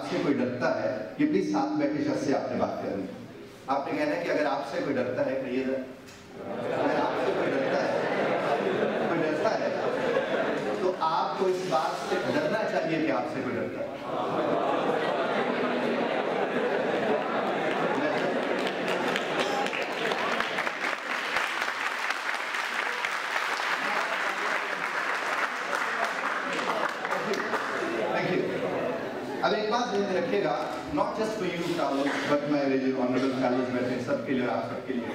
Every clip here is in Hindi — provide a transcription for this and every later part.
आपसे कोई डरता है, ये प्लीज साथ बैठे शख्स से आपने बात करनी है। आपने कहना है कि अगर आपसे कोई डरता है, कहिए अगर आपसे कोई डरता है तो आपको इस बात से डरना चाहिए कि आपसे कोई डरता है। अब एक बात ध्यान रखिएगा, not just for you travellers but my जो ऑनरेबल फैलोज बैठे सबके लिए और आप सबके लिए,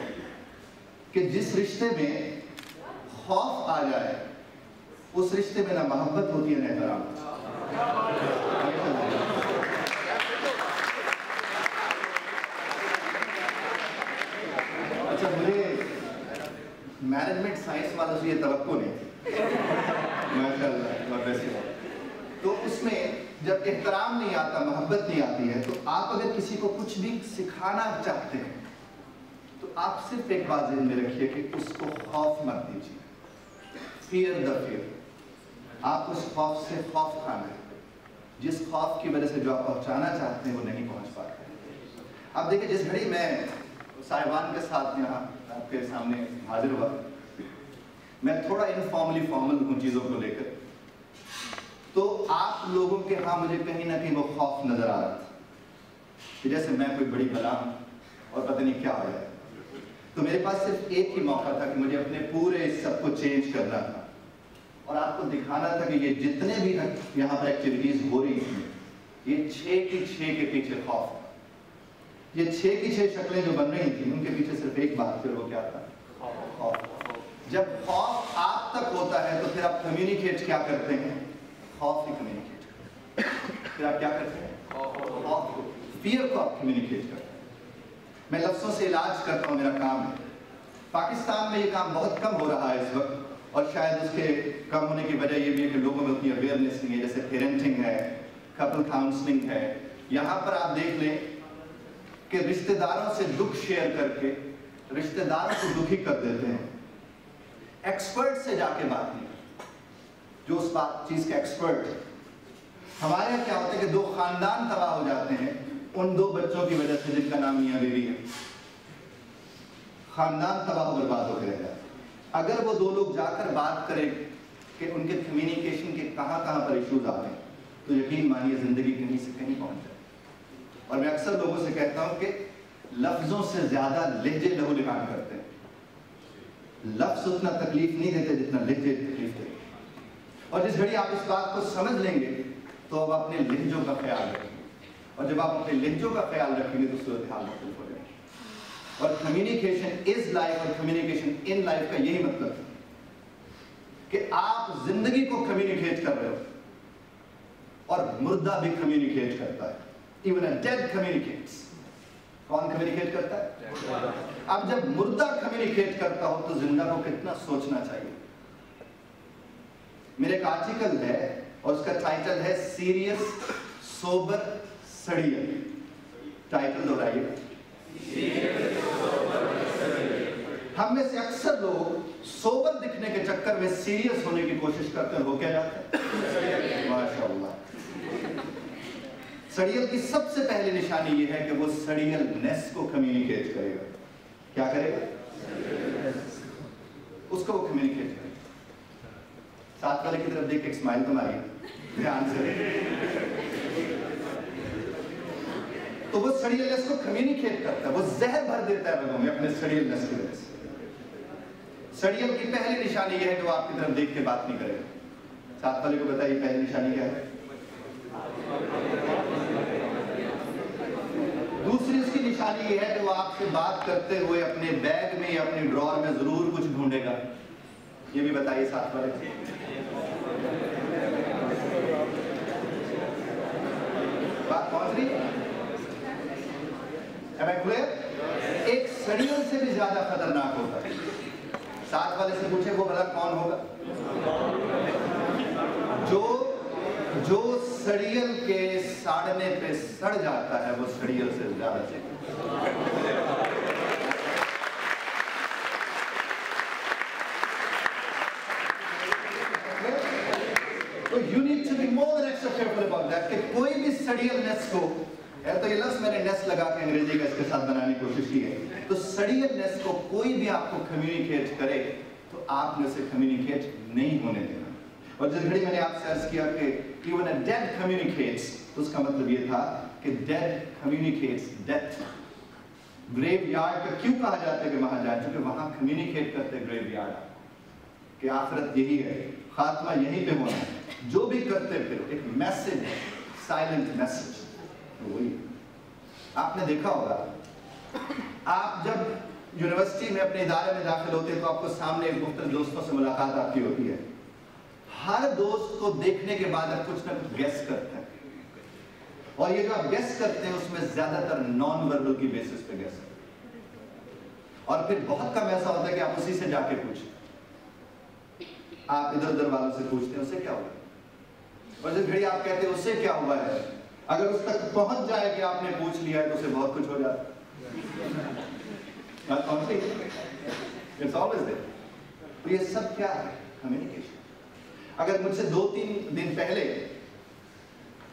कि जिस रिश्ते में खौफ आ जाए उस रिश्ते में ना मोहब्बत होती है ना एहतराम। अच्छा, मुझे मैनेजमेंट साइंस वालों से ये तवक्को नहीं थी माशाल्लाह। तो उसमें जब एहतराम नहीं आता, मोहब्बत नहीं आती है, तो आप अगर किसी को कुछ भी सिखाना चाहते हैं तो आप सिर्फ एक बात ध्यान में रखिए कि उसको खौफ मत दीजिए, फियर द फियर। आप उस खौफ से खौफ खाना है, जिस खौफ की वजह से जो आप पहुंचाना चाहते हैं वो नहीं पहुंच पाते। अब देखिए, जिस घड़ी मैं साहिबान के साथ यहाँ आपके सामने हाजिर हुआ, मैं थोड़ा इनफॉर्मली फॉर्मल हूँ चीज़ों को लेकर, तो आप लोगों के यहाँ मुझे कहीं ना कहीं वो खौफ नजर आ रहा था कि जैसे मैं कोई बड़ी बला और पता नहीं क्या हो जाए। तो मेरे पास सिर्फ एक ही मौका था कि मुझे अपने पूरे इस सब को चेंज करना था और आपको दिखाना था कि ये जितने भी यहाँ पर एक्टिविटीज हो रही थी, ये 6 की 6 के पीछे खौफ था। ये 6 की 6 शक्लें जो बन रही थी उनके पीछे सिर्फ एक बात थी, वो क्या था? खौफ। जब खौफ आप तक होता है तो फिर आप कम्युनिकेट क्या करते हैं? खौफ ही कम्युनिकेट करते हैं। फिर आप क्या करते हैं? खौफ को, फियर को आप कम्युनिकेट करते हैं। मैं लफ्ज़ों से इलाज करता हूँ, मेरा काम है। पाकिस्तान में ये काम बहुत कम हो रहा है इस वक्त, और शायद उसके कम होने की वजह ये भी है कि लोगों में उतनी अवेयरनेस नहीं है। जैसे पेरेंटिंग है, कपल काउंसलिंग है, यहाँ पर आप देख लें कि रिश्तेदारों से दुख शेयर करके रिश्तेदारों को दुखी कर देते हैं। एक्सपर्ट से जाके बात नहीं, जो उस बात चीज का एक्सपर्ट है। हमारे यहाँ क्या होता है कि 2 खानदान तबाह हो जाते हैं उन 2 बच्चों की वजह से जिनका नाम मियां बीवी है। खानदान तबाह बर्बाद होकर रह जाता है। अगर वो 2 लोग जाकर बात करें कि उनके कम्युनिकेशन के कहाँ पर इश्यूज आ रहे हैं, तो यकीन मानिए जिंदगी कहीं से कहीं पहुंच जाए। और मैं अक्सर लोगों से कहता हूं कि लफ्जों से ज्यादा लहजे लहू लिहान करते हैं। लफ्ज उतना तकलीफ नहीं देते जितना लहजे तकलीफ देते। और जिस घड़ी आप इस बात को समझ लेंगे तो अब अपने लहजों का ख्याल रखेंगे, और जब आप अपने लहजों का ख्याल रखेंगे तो सूरत हाल मुख्तलिफ हो जाएगी। और कम्युनिकेशन इज लाइफ और कम्युनिकेशन इन लाइफ का यही मतलब है कि आप जिंदगी को कम्युनिकेट कर रहे हो, और मुर्दा भी कम्युनिकेट करता है। Even a dead communicates. कौन कम्युनिकेट करता है? अब जब मुर्दा कम्युनिकेट करता हो तो जिंदा को कितना सोचना चाहिए। मेरे एक आर्टिकल है और उसका टाइटल है सीरियस सोबर सड़ियल। टाइटल दोहराइए। हम में से अक्सर लोग सोबर दिखने के चक्कर में सीरियस होने की कोशिश करते हैं, हो क्या जाते हैं? माशाअल्लाह। सड़ियल की सबसे पहली निशानी यह है कि वो सड़ियलनेस को कम्युनिकेट करेगा। क्या करेगा? उसको वो कम्युनिकेट करेगा। साथ वाले की तरफ देख के एक स्माइल तो मारिए ध्यान से। तो वो सड़ियलनेस को कम्युनिकेट करता है, वो जहर भर देता है लोगों में अपने सड़ियलनेस की वजह से। सड़ियल की पहली निशानी यह है कि वो आपकी तरफ देख के बात नहीं करेगा। साथ वाले को बताइए पहली निशानी क्या है? दूसरी उसकी निशानी यह है कि वो आपसे बात करते हुए अपने बैग में या अपनी ड्रॉअर में जरूर कुछ ढूंढेगा। ये भी बताइए साथ वाले। बात पहुंच रही? Am I clear? एक सड़ियल से भी ज्यादा खतरनाक होता है। साथ वाले से पूछे वो भला कौन होगा? जो सड़ियल के साड़ने पे सड़ जाता है, वो सड़ियल से ज्यादा चाहिए। तो you need to be more than extra careful about that कि कोई भी सड़ियलनेस को, तो ये लफ्ज मैंने नेस लगा के अंग्रेजी का इसके साथ बनाने की कोशिश की है। तो सड़ियलनेस को कोई भी आपको कम्युनिकेट करे तो आपने उसे कम्युनिकेट नहीं होने देना। और जिस घड़ी मैंने आपसे अर्ज किया कि इवन अ डेड कम्युनिकेट्स, तो उसका मतलब ये था कि डेड कम्युनिकेट्स डेथ। ग्रेवयार्ड का क्यों कहा जाता है कि वहां जाए? क्योंकि वहां कम्युनिकेट करते ग्रेवयार्ड कि आखिरत यही है, खात्मा यहीं पे होना है। जो भी करते फिर एक मैसेज है, साइलेंट मैसेज। वही आपने देखा होगा, आप जब यूनिवर्सिटी में अपने इदारे में दाखिल होते हैं तो आपको सामने मुख्तलिफ दोस्तों से मुलाकात आपकी होती है। हर दोस्त को देखने के बाद आप कुछ ना कुछ गेस करते हैं, और ये जो आप गेस करते हैं उसमें ज्यादातर नॉन वर्बल की बेसिस पे गेस करते हैं। और फिर बहुत कम ऐसा होता है कि आप उसी से जाके पूछें। आप इधर उधर वालों से पूछते हैं उससे क्या हुआ, और जिस घड़ी आप कहते हैं उससे क्या हुआ है, अगर उस तक पहुंच जाए कि आपने पूछ लिया है तो उसे बहुत कुछ हो जाता है। It's always there. तो ये सब क्या है? कम्युनिकेशन। अगर मुझसे 2-3 दिन पहले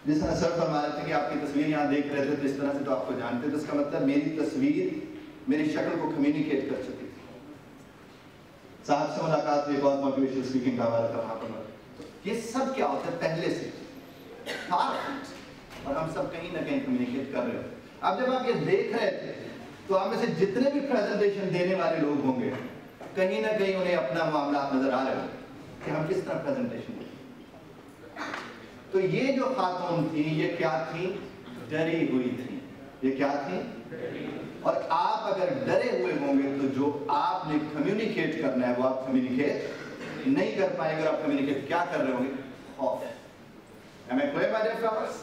जिस तरह सर फरमा रहे थे कि आपकी तस्वीर यहाँ देख रहे थे तो इस तरह से तो आपको जानते, तो इसका मतलब मेरी तस्वीर मेरी शक्ल को कम्युनिकेट कर चुकी थी। साहब से मुलाकात हुई, बहुत मोटिवेशनल स्पीकिंग का हमारा था वहाँ पर। तो ये सब क्या होता है पहले से, और हम सब कहीं ना कहीं कम्युनिकेट कर रहे हो। अब जब आप ये देख रहे थे तो आप में से जितने भी प्रेजेंटेशन देने वाले लोग होंगे, कहीं ना कहीं उन्हें अपना मामला नजर आ रहे हो कि हम किस तरह प्रेजेंटेशन दें। तो ये जो खातून थी ये क्या थी? डरी हुई थी। ये क्या थी? और आप अगर डरे हुए होंगे तो जो आपने कम्युनिकेट करना है वो आप कम्युनिकेट नहीं कर पाएंगे। आप कम्युनिकेट क्या कर रहे होंगे? खौफ। Am I clear, my dear fellas?